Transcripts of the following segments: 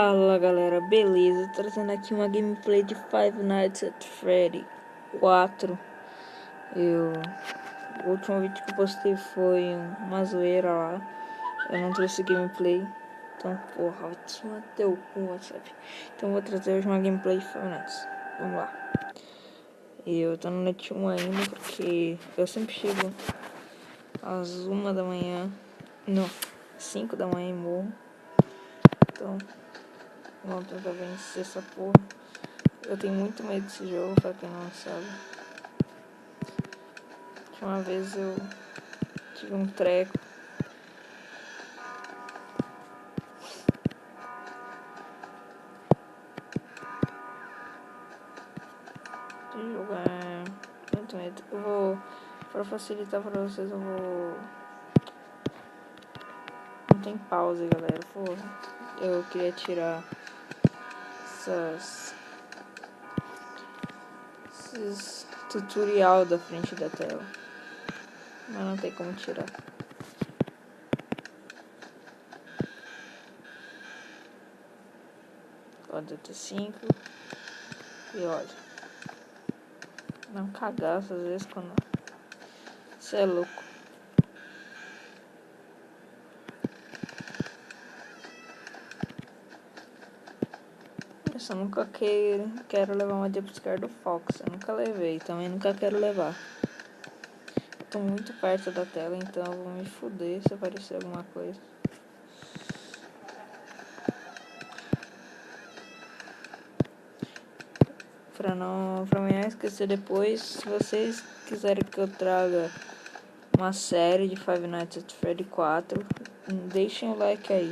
Fala galera, beleza? Trazendo aqui uma gameplay de Five Nights at Freddy 4. O último vídeo que eu postei foi uma zoeira lá. Eu não trouxe gameplay. Então, porra, vai te manter o cu, WhatsApp. Então, eu vou trazer hoje uma gameplay de Five Nights. Vamos lá. Eu tô no Net 1 ainda porque eu sempre chego às 1 da manhã. Não, 5 da manhã e morro. Então, vamos tentar vencer essa porra. Eu tenho muito medo desse jogo, pra quem não sabe. Uma vez eu tive um treco. Esse jogo é muito medo. Eu vou, pra facilitar pra vocês, eu vou... Não tem pause, galera. Pô, eu queria tirar esses tutorial da frente da tela, mas não tem como tirar. Ó, DT5. E olha, dá um cagaço às vezes quando... Você é louco. Eu nunca quero levar uma jumpscare do Fox. Eu nunca levei, também nunca quero levar. Eu tô muito perto da tela, então eu vou me fuder se aparecer alguma coisa. Pra amanhã esquecer depois, se vocês quiserem que eu traga uma série de Five Nights at Freddy 4, deixem o like aí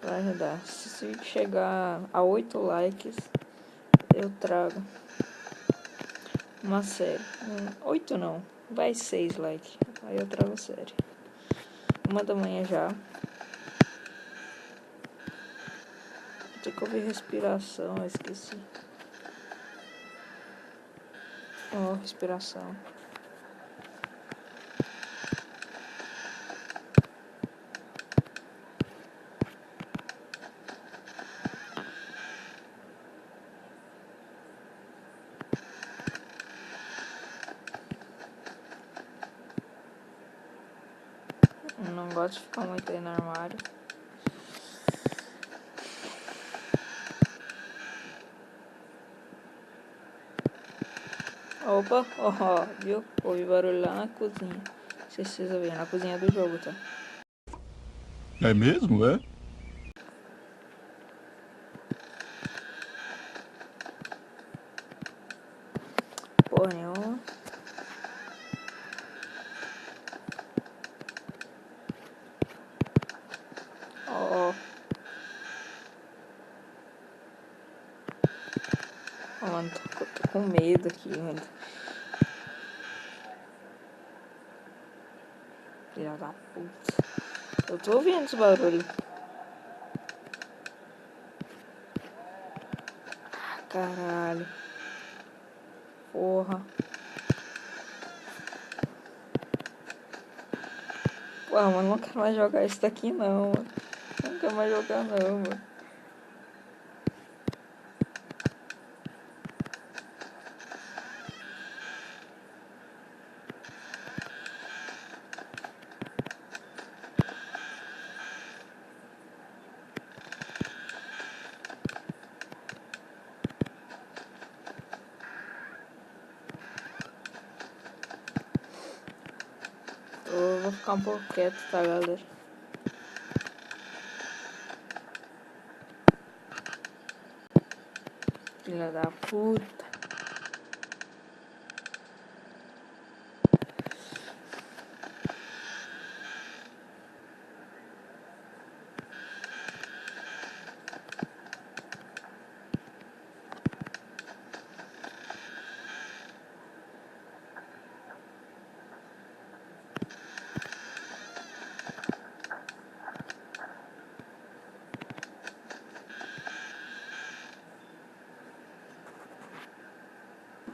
pra ajudar. Se chegar a 8 likes, eu trago uma série. 8 não, vai 6 likes, aí eu trago a série. 1 da manhã já. Tem que ouvir respiração, eu esqueci. Ó, respiração. Não gosto de ficar muito aí no armário. Opa, ó, viu? Ouvi barulho lá na cozinha. Não sei se vocês ouviram, na cozinha do jogo, tá? É mesmo, é? Porra nenhuma. Ó. Ó, mano, tô com medo aqui, mano. Filha da puta. Eu tô ouvindo esse barulho. Ah, caralho. Porra. Porra, mano, não quero mais jogar isso daqui não, mano. Não quero mais jogar não, mano. Eu vou ficar um pouco quieto, tá, galera? Filha da puta.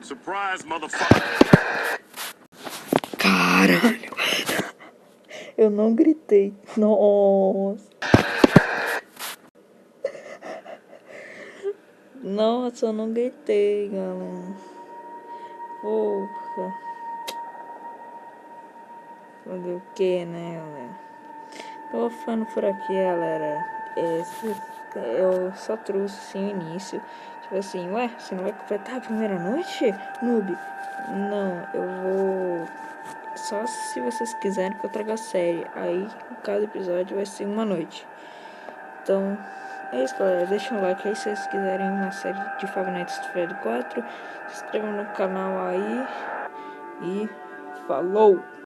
Surprise, motherfucker! Caralho. Eu não gritei. Nossa. Nossa, eu não gritei, galera. Porra. Fazer o que, né, galera? Eu vou ficando por aqui, galera. Eu só trouxe assim o início. Tipo assim, ué, você não vai completar a primeira noite, noob? Não, eu vou. Só se vocês quiserem que eu traga a série. Aí, cada episódio vai ser uma noite. Então, é isso, galera. Deixa um like aí se vocês quiserem uma série de Five Nights at Freddy's 4. Se inscrevam no canal aí. E falou!